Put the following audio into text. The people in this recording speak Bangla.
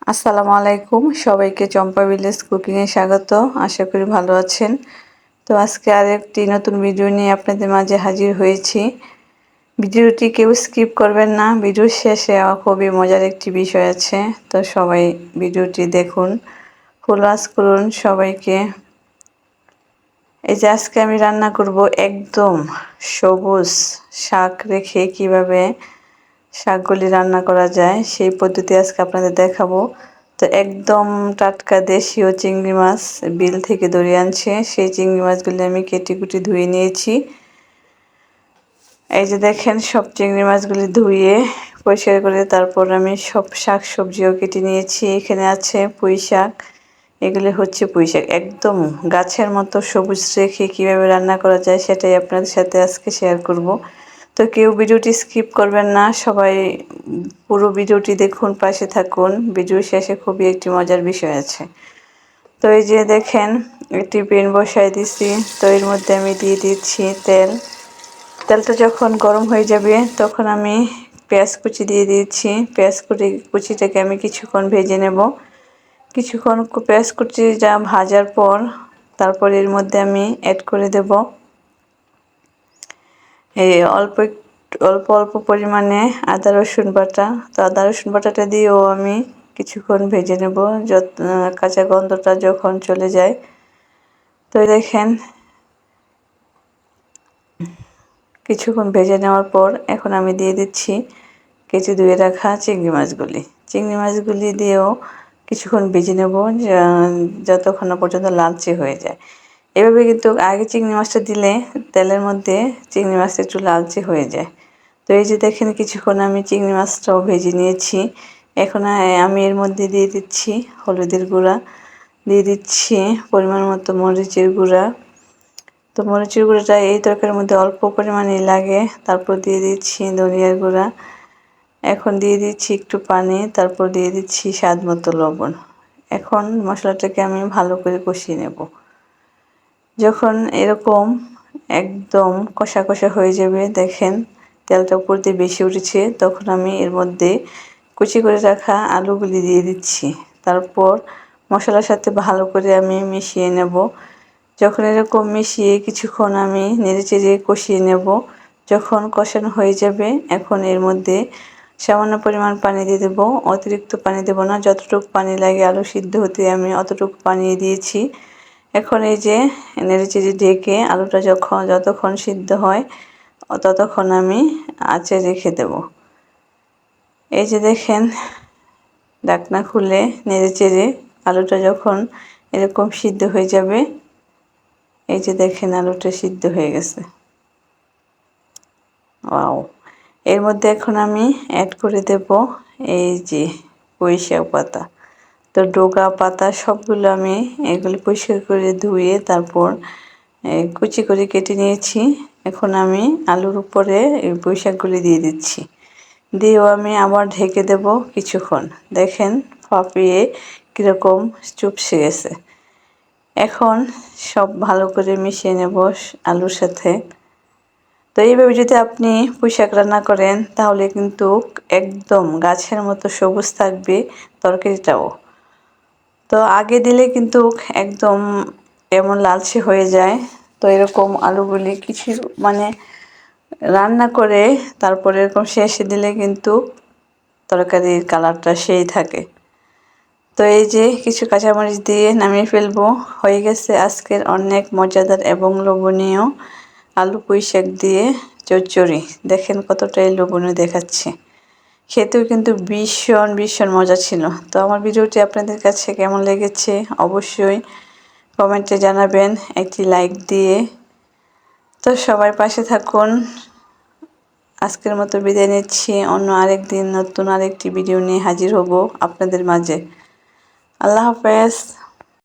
আসসালামু আলাইকুম, সবাইকে চম্পা ভিলেজ কুকিংয়ে স্বাগত। আশা করি ভালো আছেন। তো আজকে আরেকটি নতুন ভিডিও নিয়ে আপনাদের মাঝে হাজির হয়েছি। ভিডিওটি কেউ স্কিপ করবেন না, ভিডিওর শেষে খুবই মজার একটি বিষয় আছে। তো সবাই ভিডিওটি দেখুন, ফুল ওয়াচ করুন সবাইকে। এই যে আজকে আমি রান্না করব একদম সবুজ শাক রেখে কিভাবে শাকগুলি রান্না করা যায় সেই পদ্ধতি আজকে আপনাদের দেখাবো। তো একদম টাটকা দেশীয় চিংড়ি মাছ বিল থেকে ধরে আনছে, সেই চিংড়ি মাছগুলি আমি কেটে কুটে ধুয়ে নিয়েছি। এই যে দেখেন, সব চিংড়ি মাছগুলি ধুয়ে পরিষ্কার করে তারপর আমি সব শাক সবজিও কেটে নিয়েছি। এখানে আছে পুঁই শাক, এগুলি হচ্ছে পুঁই শাক একদম গাছের মতো সবুজ রেখে কীভাবে রান্না করা যায় সেটাই আপনাদের সাথে আজকে শেয়ার করব। তো কেউ ভিডিওটি স্কিপ করবেন না, সবাই পুরো ভিডিওটি দেখুন, পাশে থাকুন। ভিডিও শেষে খুবই একটি মজার বিষয় আছে। তো এই যে দেখেন, একটি প্যান বসাই দিছি। তো এর মধ্যে আমি দিয়ে দিচ্ছি তেল। তেলটা যখন গরম হয়ে যাবে তখন আমি পেঁয়াজ কুচি দিয়ে দিচ্ছি। পেঁয়াজ কুচিটাকে আমি কিছুক্ষণ ভেজে নেব। কিছুক্ষণ পেঁয়াজ কুচিটা ভাজার পর তারপর এর মধ্যে আমি অ্যাড করে দেব এই অল্প অল্প পরিমাণে আদা রসুন বাটা। তো আদা রসুন বাটাটা দিয়েও আমি কিছুক্ষণ ভেজে নেব, কাঁচা গন্ধটা যখন চলে যায়। তো দেখেন, কিছুক্ষণ ভেজে নেওয়ার পর এখন আমি দিয়ে দিচ্ছি কেটে ধুয়ে রাখা চিংড়ি মাছগুলি। চিংড়ি মাছগুলি দিয়েও কিছুক্ষণ ভেজে নেব, যতক্ষণ না পর্যন্ত লালচে হয়ে যায়। এভাবে কিন্তু আগে চিংড়ি মাছটা দিলে তেলের মধ্যে চিংড়ি মাছটা একটু লালচে হয়ে যায়। তো এই যে দেখেন, কিছুক্ষণ আমি চিংড়ি মাছটাও ভেজে নিয়েছি। এখন আমি এর মধ্যে দিয়ে দিচ্ছি হলুদের গুঁড়া, দিয়ে দিচ্ছি পরিমাণ মতো মরিচের গুঁড়া। তো মরিচের গুঁড়োটা এই তরকারির মধ্যে অল্প পরিমাণে লাগে। তারপর দিয়ে দিচ্ছি ধনিয়ার গুঁড়া। এখন দিয়ে দিচ্ছি একটু পানি, তারপর দিয়ে দিচ্ছি স্বাদ মতো লবণ। এখন মশলাটাকে আমি ভালো করে কষিয়ে নেব। যখন এরকম একদম কষা কষা হয়ে যাবে, দেখেন তেলটা উপর দিয়ে বেশি উঠেছে, তখন আমি এর মধ্যে কুচি করে রাখা আলুগুলি দিয়ে দিচ্ছি। তারপর মশলার সাথে ভালো করে আমি মিশিয়ে নেব। যখন এরকম মিশিয়ে কিছুক্ষণ আমি নেড়েচেড়ে কষিয়ে নেব, যখন কষানো হয়ে যাবে এখন এর মধ্যে সামান্য পরিমাণ পানি দিয়ে দেবো। অতিরিক্ত পানি দেবো না, যতটুকু পানি লাগে আলু সিদ্ধ হতে আমি অতটুকু পানি দিয়েছি। এখন এই যে নেড়েচেড়ে ঢেকে আলুটা যতক্ষণ সিদ্ধ হয় ততক্ষণ আমি আঁচে রেখে দেব। এই যে দেখেন, ঢাকনা খুলে নেড়েচেড়ে আলুটা যখন এরকম সিদ্ধ হয়ে যাবে, এই যে দেখেন আলুটা সিদ্ধ হয়ে গেছে। ওয়াও! এর মধ্যে এখন আমি অ্যাড করে দেব এই যে পুঁই শাক পাতা। তো ডোকা পাতা সবগুলো আমি এগুলি পরিষ্কার করে ধুয়ে তারপর কুচি করে কেটে নিয়েছি। এখন আমি আলুর উপরে এই পুঁই শাকগুলি দিয়ে দিচ্ছি। দিয়েও আমি আবার ঢেকে দেব কিছুক্ষণ। দেখেন ফাঁপিয়ে কীরকম চুপসে গেছে। এখন সব ভালো করে মিশিয়ে নেব আলুর সাথে। তো এইভাবে যদি আপনি পুঁই শাক রান্না করেন তাহলে কিন্তু একদম গাছের মতো সবুজ থাকবে তরকারিটাও। তো আগে দিলে কিন্তু একদম এমন লালচে হয়ে যায়। তো এরকম আলুগুলি কিছু মানে রান্না করে তারপরে এরকম শেষে দিলে কিন্তু তরকারির কালারটা সেই থাকে। তো এই যে কিছু কাঁচামরিচ দিয়ে নামিয়ে ফেলবো। হয়ে গেছে আজকের অনেক মজাদার এবং লোভনীয় আলু পুঁই শাক দিয়ে চচ্চড়ি। দেখেন কতটাই লোভনীয় দেখাচ্ছে, খেতেও কিন্তু ভীষণ ভীষণ মজা ছিল। তো আমার ভিডিওটি আপনাদের কাছে কেমন লেগেছে অবশ্যই কমেন্টে জানাবেন একটি লাইক দিয়ে। তো সবাই পাশে থাকুন। আজকের মতো বিদায় নিচ্ছি, অন্য আরেক দিন নতুন আরেকটি ভিডিও নিয়ে হাজির হব আপনাদের মাঝে। আল্লাহ হাফেজ।